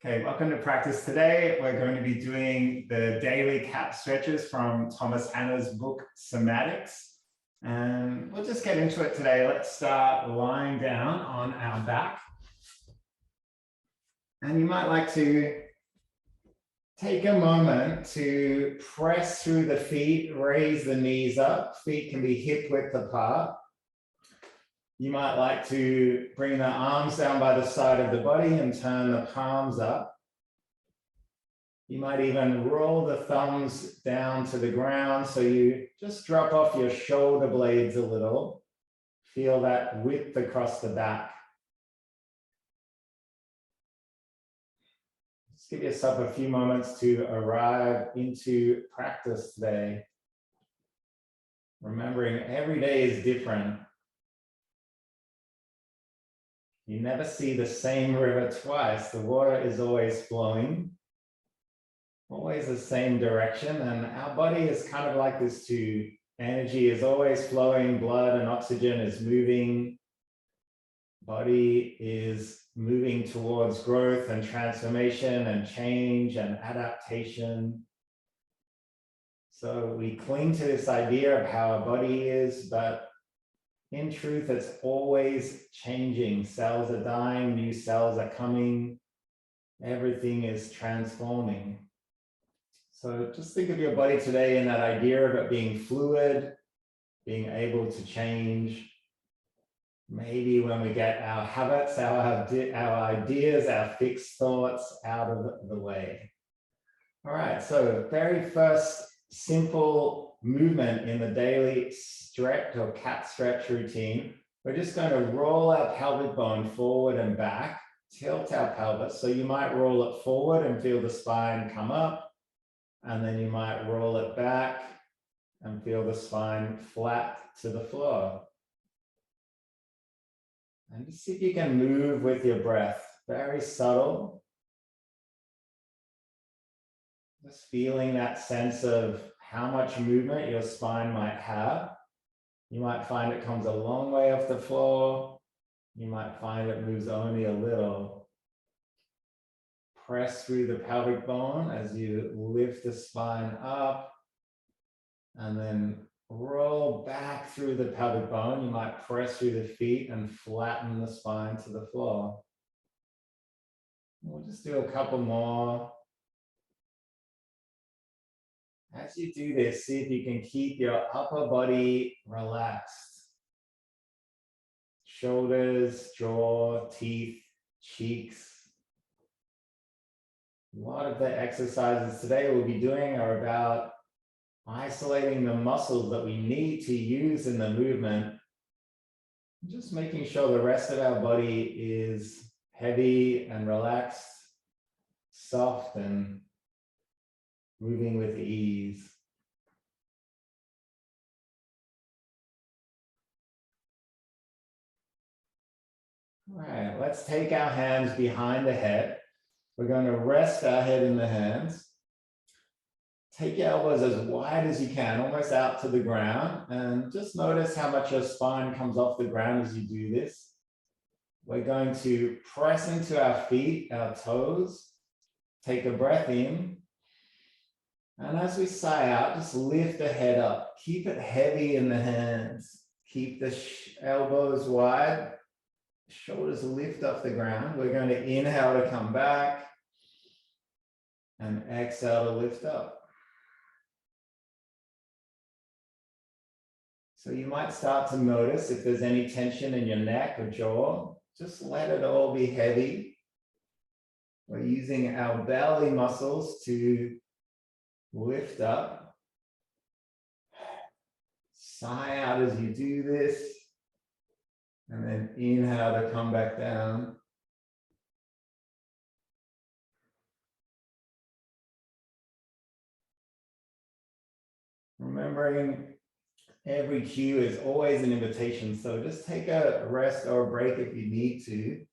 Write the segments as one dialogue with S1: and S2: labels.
S1: Okay, welcome to practice today. We're going to be doing the daily cat stretches from Thomas Anna's book, SoMatics. And we'll just get into it today. Let's start lying down on our back. And you might like to take a moment to press through the feet, raise the knees up. Feet can be hip width apart. You might like to bring the arms down by the side of the body and turn the palms up. You might even roll the thumbs down to the ground so you just drop off your shoulder blades a little. Feel that width across the back. Just give yourself a few moments to arrive into practice today. Remembering every day is different. You never see the same river twice. The water is always flowing, always the same direction. And our body is kind of like this too. Energy is always flowing, blood and oxygen is moving. Body is moving towards growth and transformation and change and adaptation. So we cling to this idea of how our body is, but in truth, it's always changing. Cells are dying, new cells are coming. Everything is transforming. So just think of your body today in that idea of it being fluid, being able to change. Maybe when we get our habits, our ideas, our fixed thoughts out of the way. All right, so very first simple movement in the daily stretch or cat stretch routine, we're just going to roll our pelvic bone forward and back, tilt our pelvis. So you might roll it forward and feel the spine come up, and then you might roll it back and feel the spine flat to the floor. And just see if you can move with your breath, very subtle. Just feeling that sense of how much movement your spine might have. You might find it comes a long way off the floor. You might find it moves only a little. Press through the pelvic bone as you lift the spine up and then roll back through the pelvic bone. You might press through the feet and flatten the spine to the floor. We'll just do a couple more. As you do this, see if you can keep your upper body relaxed. Shoulders, jaw, teeth, cheeks. A lot of the exercises today we'll be doing are about isolating the muscles that we need to use in the movement. Just making sure the rest of our body is heavy and relaxed, soft and moving with ease. All right, let's take our hands behind the head. We're going to rest our head in the hands. Take your elbows as wide as you can, almost out to the ground, and just notice how much your spine comes off the ground as you do this. We're going to press into our feet, our toes. Take a breath in. And as we sigh out, just lift the head up. Keep it heavy in the hands. Keep the elbows wide. Shoulders lift off the ground. We're going to inhale to come back. And exhale to lift up. So you might start to notice if there's any tension in your neck or jaw. Just let it all be heavy. We're using our belly muscles to lift up. Sigh out as you do this. And then inhale to come back down. Remembering every cue is always an invitation. So just take a rest or a break if you need to.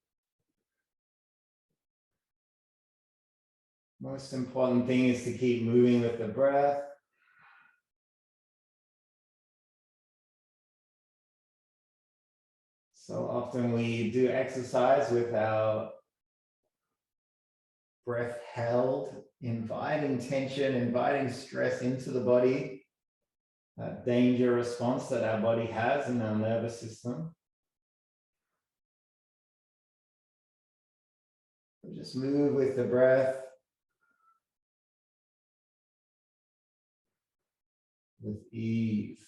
S1: Most important thing is to keep moving with the breath. So often we do exercise with our breath held, inviting tension, inviting stress into the body, that danger response that our body has in our nervous system. Just move with the breath, with ease.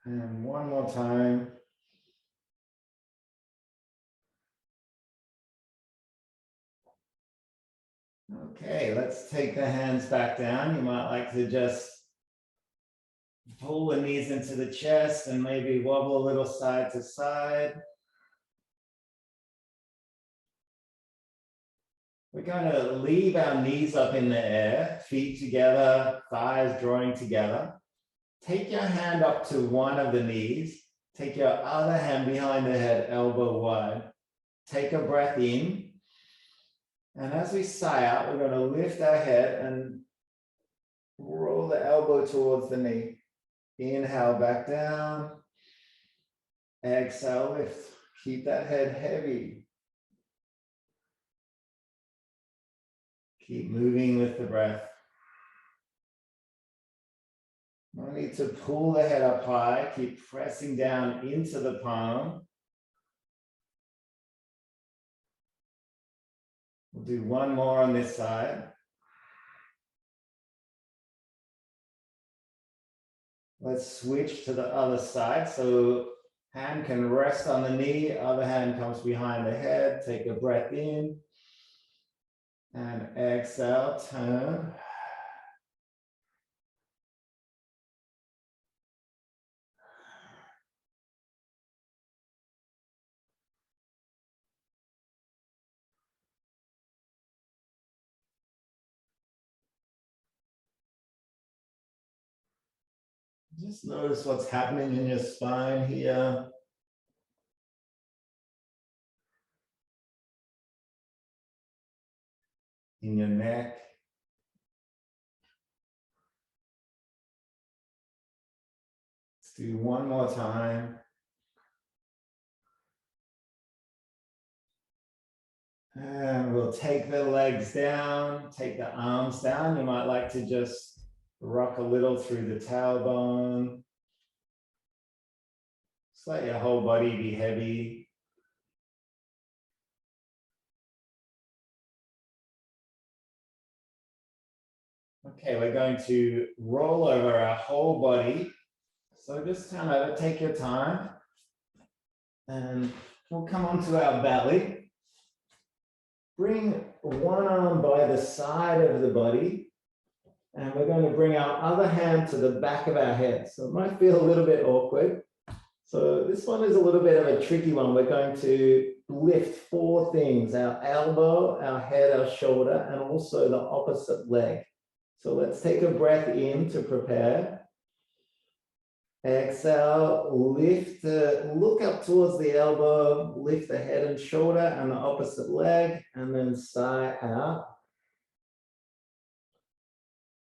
S1: And one more time. Okay, let's take the hands back down. You might like to just pull the knees into the chest and maybe wobble a little side to side. We're going to leave our knees up in the air, feet together, thighs drawing together. Take your hand up to one of the knees. Take your other hand behind the head, elbow wide. Take a breath in. And as we sigh out, we're going to lift our head and roll the elbow towards the knee. Inhale back down. Exhale, lift. Keep that head heavy. Keep moving with the breath. No need to pull the head up high. Keep pressing down into the palm. We'll do one more on this side. Let's switch to the other side. So hand can rest on the knee, other hand comes behind the head. Take a breath in and exhale, turn. Just notice what's happening in your spine here. In your neck. Let's do one more time. And we'll take the legs down, take the arms down. You might like to just rock a little through the tailbone. Just let your whole body be heavy. Okay, we're going to roll over our whole body. So just kind of take your time and we'll come onto our belly. Bring one arm by the side of the body and we're going to bring our other hand to the back of our head. So it might feel a little bit awkward. So this one is a little bit of a tricky one. We're going to lift 4 things: our elbow, our head, our shoulder, and also the opposite leg. So let's take a breath in to prepare. Exhale, lift, look up towards the elbow, lift the head and shoulder and the opposite leg, and then sigh out.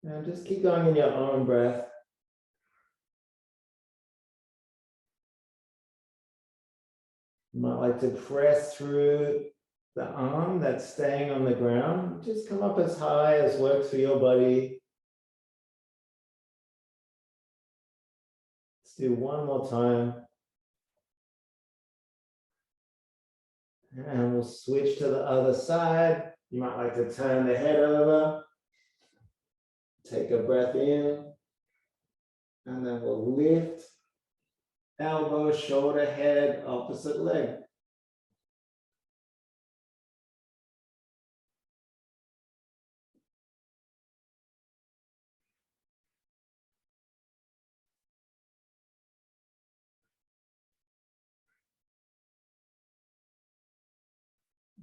S1: And just keep going in your own breath. You might like to press through the arm that's staying on the ground. Just come up as high as works for your body. Let's do one more time. And we'll switch to the other side. You might like to turn the head over. Take a breath in. And then we'll lift. Elbow, shoulder, head, opposite leg.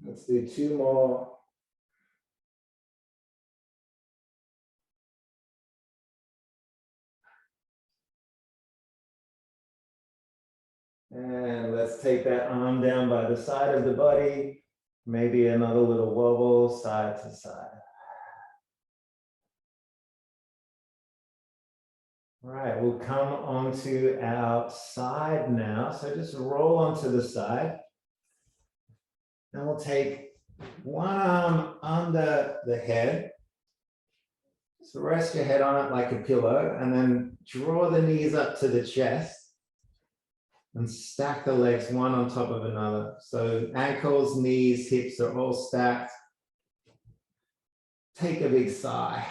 S1: Let's do 2 more. And let's take that arm down by the side of the body. Maybe another little wobble side to side. All right, we'll come onto our side now. So just roll onto the side. And we'll take one arm under the head. So rest your head on it like a pillow, and then draw the knees up to the chest and stack the legs one on top of another. So ankles, knees, hips are all stacked. Take a big sigh.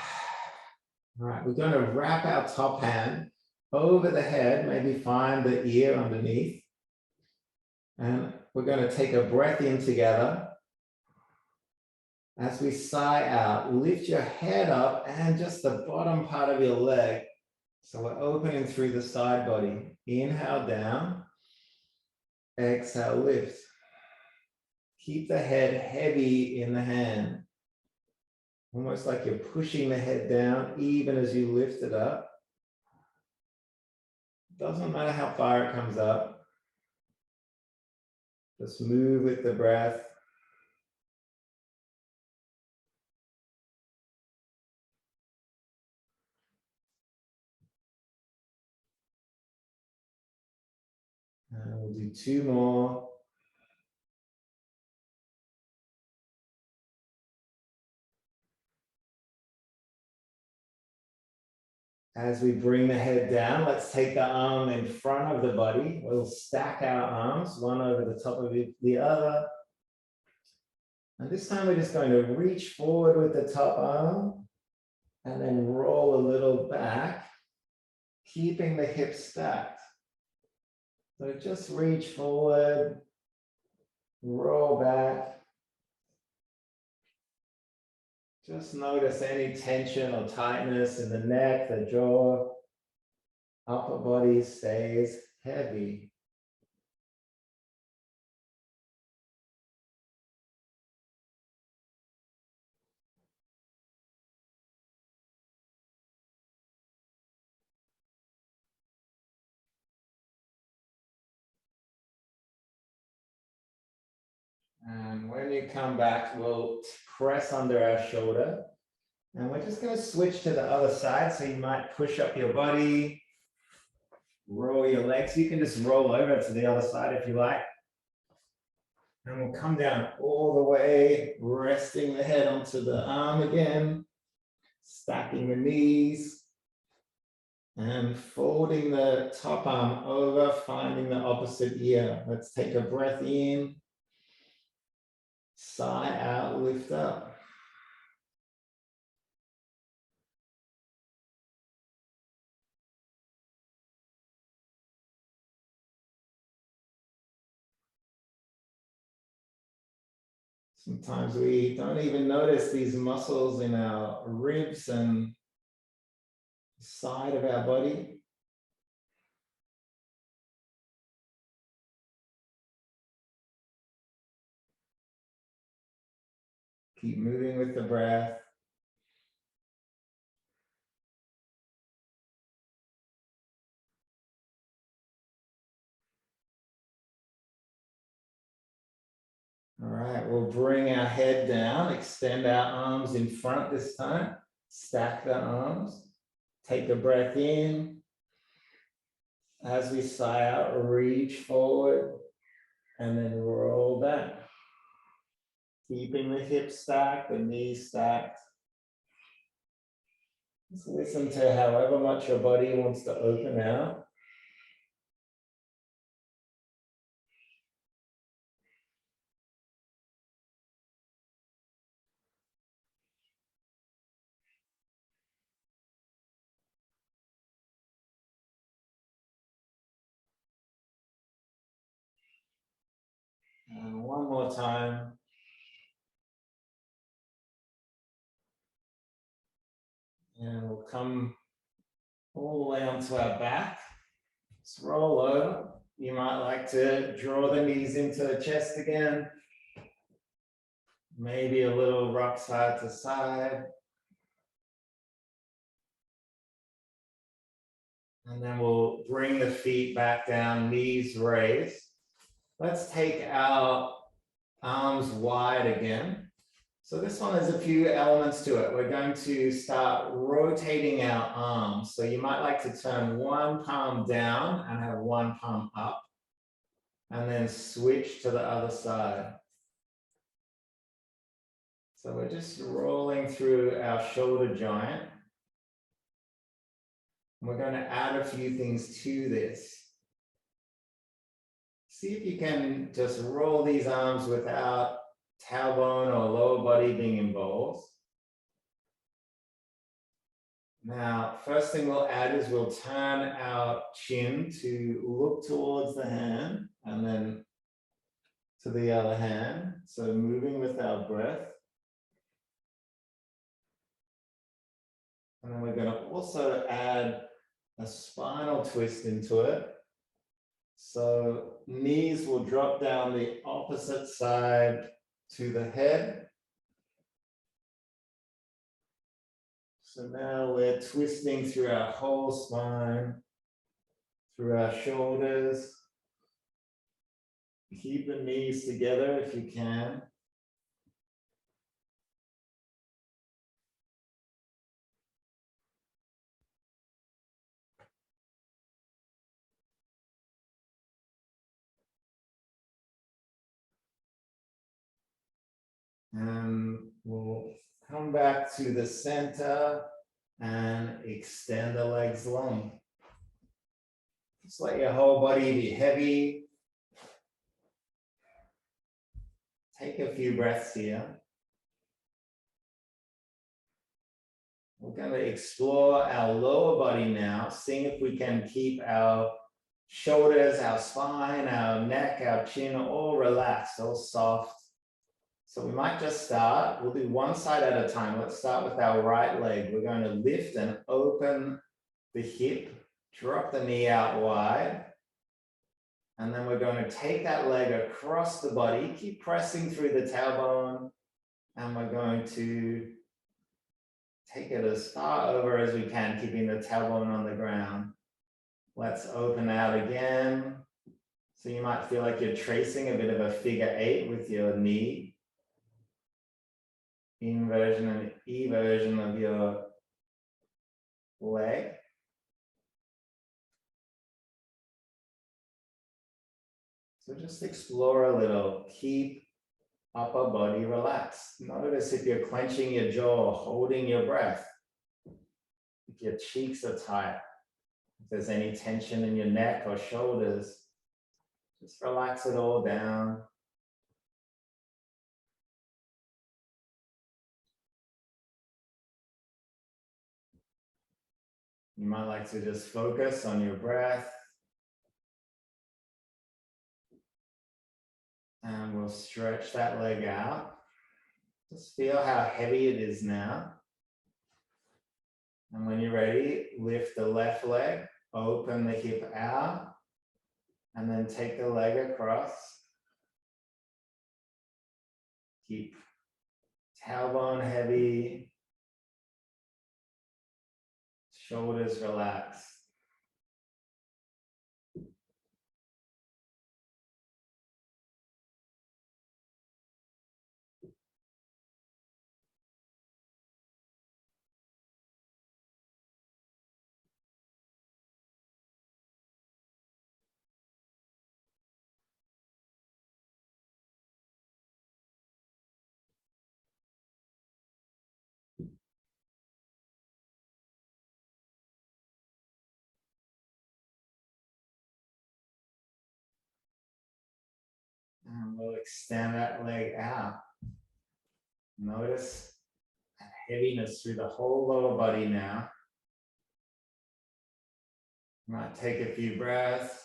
S1: All right, we're going to wrap our top hand over the head, maybe find the ear underneath. And we're going to take a breath in together. As we sigh out, lift your head up and just the bottom part of your leg. So we're opening through the side body. Inhale down, exhale, lift. Keep the head heavy in the hand. Almost like you're pushing the head down even as you lift it up. Doesn't matter how far it comes up. Just move with the breath. And we'll do two more. As we bring the head down, let's take the arm in front of the body. We'll stack our arms, one over the top of the other. And this time we're just going to reach forward with the top arm and then roll a little back, keeping the hips stacked. So just reach forward, roll back. Just notice any tension or tightness in the neck, the jaw, upper body stays heavy. And when you come back, we'll press under our shoulder. And we're just going to switch to the other side. So you might push up your body, roll your legs. You can just roll over to the other side if you like. And we'll come down all the way, resting the head onto the arm again, stacking the knees, and folding the top arm over, finding the opposite ear. Let's take a breath in. Sigh out, lift up. Sometimes we don't even notice these muscles in our ribs and side of our body. Keep moving with the breath. All right, we'll bring our head down, extend our arms in front this time, stack the arms, take a breath in. As we sigh out, reach forward and then roll back. Keeping the hips stacked, the knees stacked. Just listen to however much your body wants to open out. And one more time. And we'll come all the way onto our back. Let's roll over. You might like to draw the knees into the chest again. Maybe a little rock side to side. And then we'll bring the feet back down, knees raised. Let's take our arms wide again. So this one has a few elements to it. We're going to start rotating our arms. So you might like to turn one palm down and have one palm up, and then switch to the other side. So we're just rolling through our shoulder joint. We're going to add a few things to this. See if you can just roll these arms without tailbone or lower body being involved. Now, first thing we'll add is we'll turn our chin to look towards the hand and then to the other hand. So moving with our breath. And then we're going to also add a spinal twist into it. So knees will drop down the opposite side to the head. So now we're twisting through our whole spine, through our shoulders. Keep the knees together if you can. And we'll come back to the center and extend the legs long. Just let your whole body be heavy. Take a few breaths here. We're going to explore our lower body now, seeing if we can keep our shoulders, our spine, our neck, our chin all relaxed, all soft. So we might just start. We'll do one side at a time. Let's start with our right leg. We're going to lift and open the hip, drop the knee out wide. And then we're going to take that leg across the body, keep pressing through the tailbone. And we're going to take it as far over as we can, keeping the tailbone on the ground. Let's open out again. So you might feel like you're tracing a bit of a figure 8 with your knee. Inversion and eversion of your leg. So just explore a little. Keep upper body relaxed. Notice if you're clenching your jaw, holding your breath. If your cheeks are tight. If there's any tension in your neck or shoulders, just relax it all down. You might like to just focus on your breath. And we'll stretch that leg out. Just feel how heavy it is now. And when you're ready, lift the left leg, open the hip out, and then take the leg across. Keep tailbone heavy, shoulders relaxed. And we'll extend that leg out. Notice that heaviness through the whole lower body now. You might take a few breaths.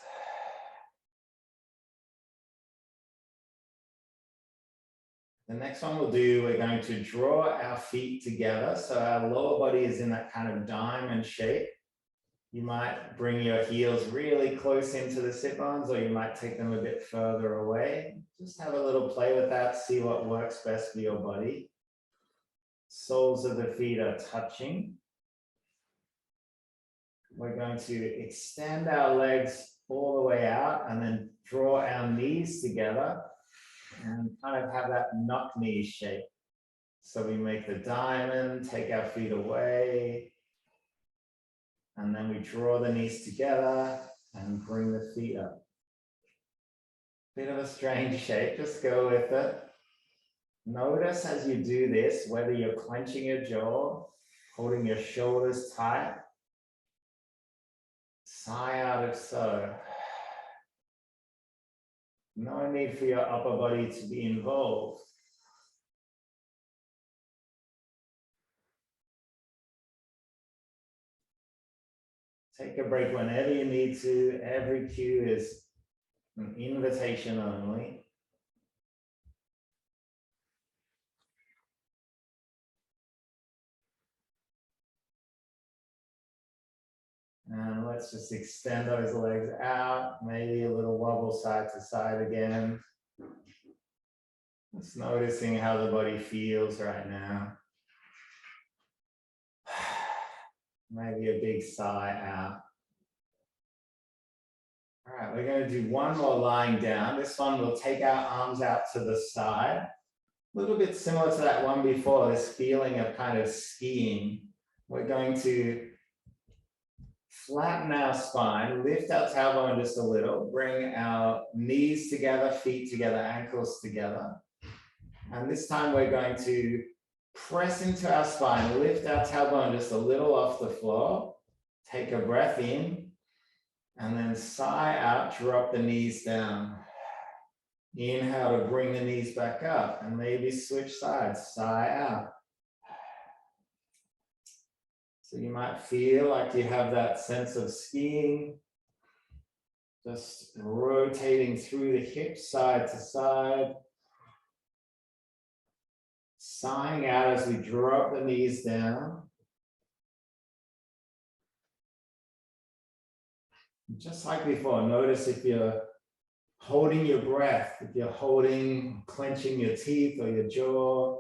S1: The next one we'll do, we're going to draw our feet together. So our lower body is in that kind of diamond shape. You might bring your heels really close into the sit bones, or you might take them a bit further away. Just have a little play with that, see what works best for your body. Soles of the feet are touching. We're going to extend our legs all the way out and then draw our knees together and kind of have that knock knee shape. So we make the diamond, take our feet away, and then we draw the knees together and bring the feet up. Bit of a strange shape, just go with it. Notice as you do this, whether you're clenching your jaw, holding your shoulders tight. Sigh out if so. No need for your upper body to be involved. Take a break whenever you need to. Every cue is an invitation only. And let's just extend those legs out, maybe a little wobble side to side again. Just noticing how the body feels right now. Maybe a big sigh out. All right, we're going to do one more lying down. This one, we'll take our arms out to the side. A little bit similar to that one before, this feeling of kind of skiing. We're going to flatten our spine, lift our tailbone just a little, bring our knees together, feet together, ankles together. And this time we're going to press into our spine, lift our tailbone just a little off the floor, take a breath in, and then sigh out, drop the knees down. Inhale to bring the knees back up, and maybe switch sides, sigh out. So you might feel like you have that sense of skiing, just rotating through the hips side to side. Sighing out as we drop the knees down. Just like before, notice if you're holding your breath, if you're holding, clenching your teeth or your jaw.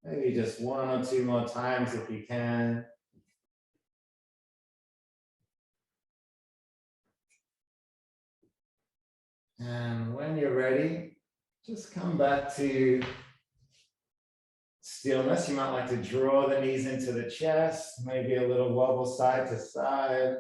S1: Maybe just one or two more times if you can. And when you're ready, just come back to stillness. You might like to draw the knees into the chest, maybe a little wobble side to side.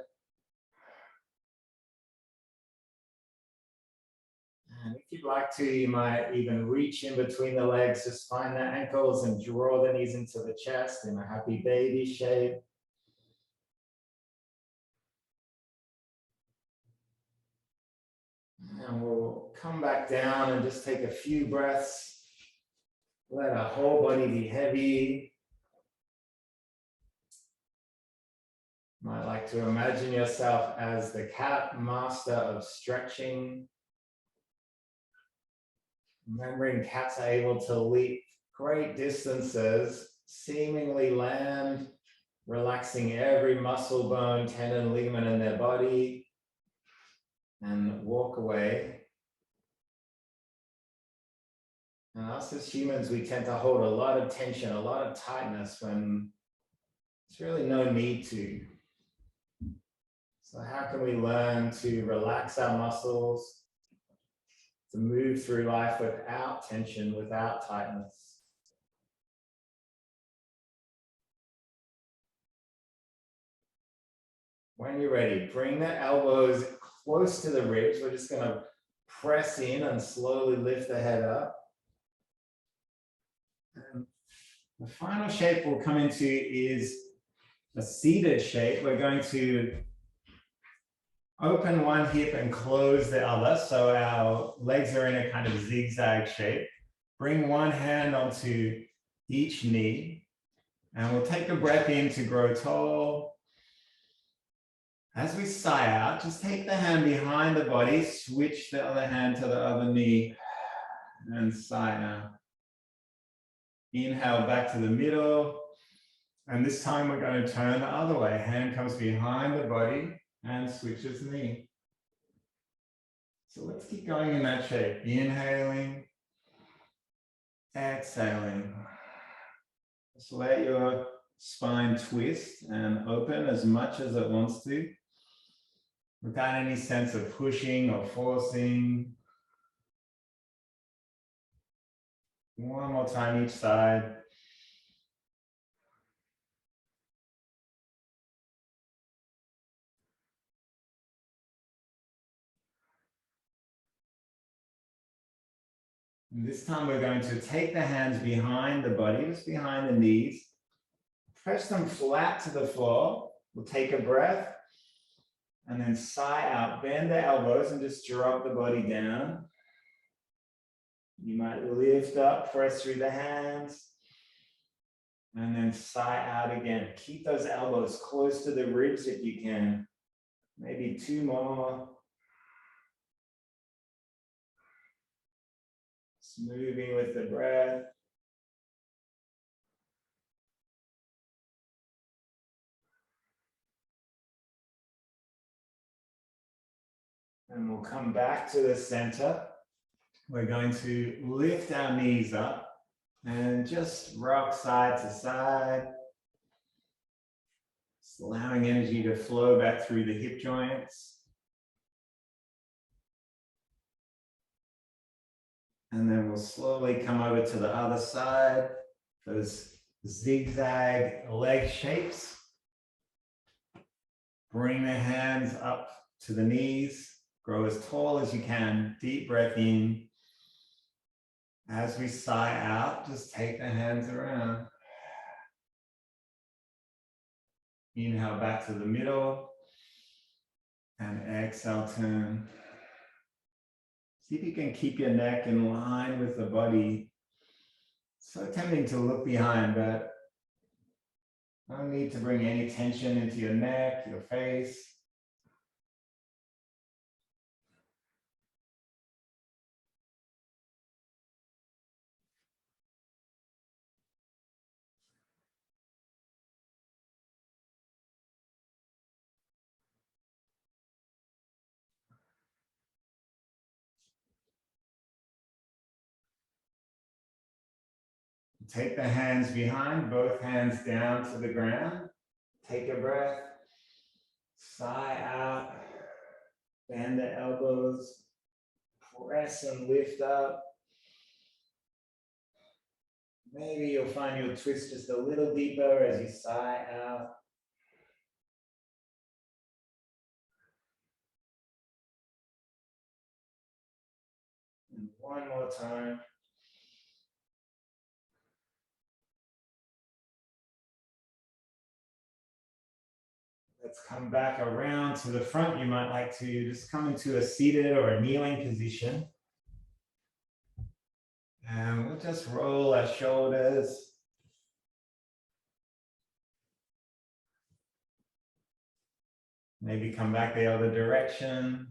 S1: And if you'd like to, you might even reach in between the legs, just find the ankles and draw the knees into the chest in a happy baby shape. And we'll come back down and just take a few breaths. Let our whole body be heavy. You might like to imagine yourself as the cat master of stretching. Remembering cats are able to leap great distances, seemingly land, relaxing every muscle, bone, tendon, ligament in their body, and walk away. And us as humans, we tend to hold a lot of tension, a lot of tightness when there's really no need to. So how can we learn to relax our muscles, to move through life without tension, without tightness? When you're ready, bring the elbows close to the ribs. We're just going to press in and slowly lift the head up. And the final shape we'll come into is a seated shape. We're going to open one hip and close the other, so our legs are in a kind of zigzag shape. Bring one hand onto each knee, and we'll take a breath in to grow tall. As we sigh out, just take the hand behind the body, switch the other hand to the other knee, and sigh out. Inhale back to the middle, and this time we're going to turn the other way. Hand comes behind the body and switches knee. So let's keep going in that shape. Inhaling, exhaling. Just let your spine twist and open as much as it wants to, without any sense of pushing or forcing. One more time each side. And this time we're going to take the hands behind the body, just behind the knees. Press them flat to the floor. We'll take a breath and then sigh out. Bend the elbows and just drop the body down. You might lift up, press through the hands, and then sigh out again. Keep those elbows close to the ribs if you can. Maybe 2 more. Just moving with the breath. And we'll come back to the center. We're going to lift our knees up and just rock side to side. Just allowing energy to flow back through the hip joints. And then we'll slowly come over to the other side. Those zigzag leg shapes. Bring the hands up to the knees. Grow as tall as you can. Deep breath in. As we sigh out, just take the hands around. Inhale back to the middle. And exhale, turn. See if you can keep your neck in line with the body. So tempting to look behind, but no need to bring any tension into your neck, your face. Take the hands behind, both hands down to the ground. Take a breath. Sigh out. Bend the elbows. Press and lift up. Maybe you'll find you'll twist just a little deeper as you sigh out. And one more time. Let's come back around to the front. You might like to just come into a seated or a kneeling position. And we'll just roll our shoulders. Maybe come back the other direction.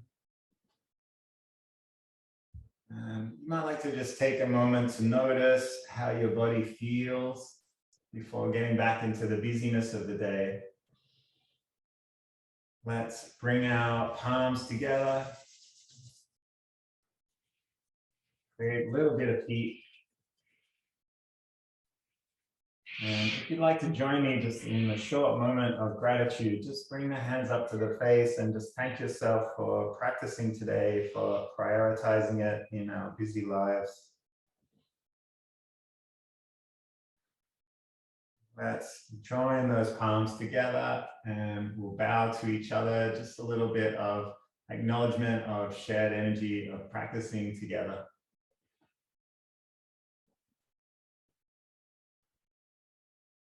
S1: You might like to just take a moment to notice how your body feels before getting back into the busyness of the day. Let's bring our palms together. Create a little bit of heat. And if you'd like to join me just in a short moment of gratitude, just bring the hands up to the face and just thank yourself for practicing today, for prioritizing it in our busy lives. Let's join those palms together and we'll bow to each other. Just a little bit of acknowledgement of shared energy of practicing together.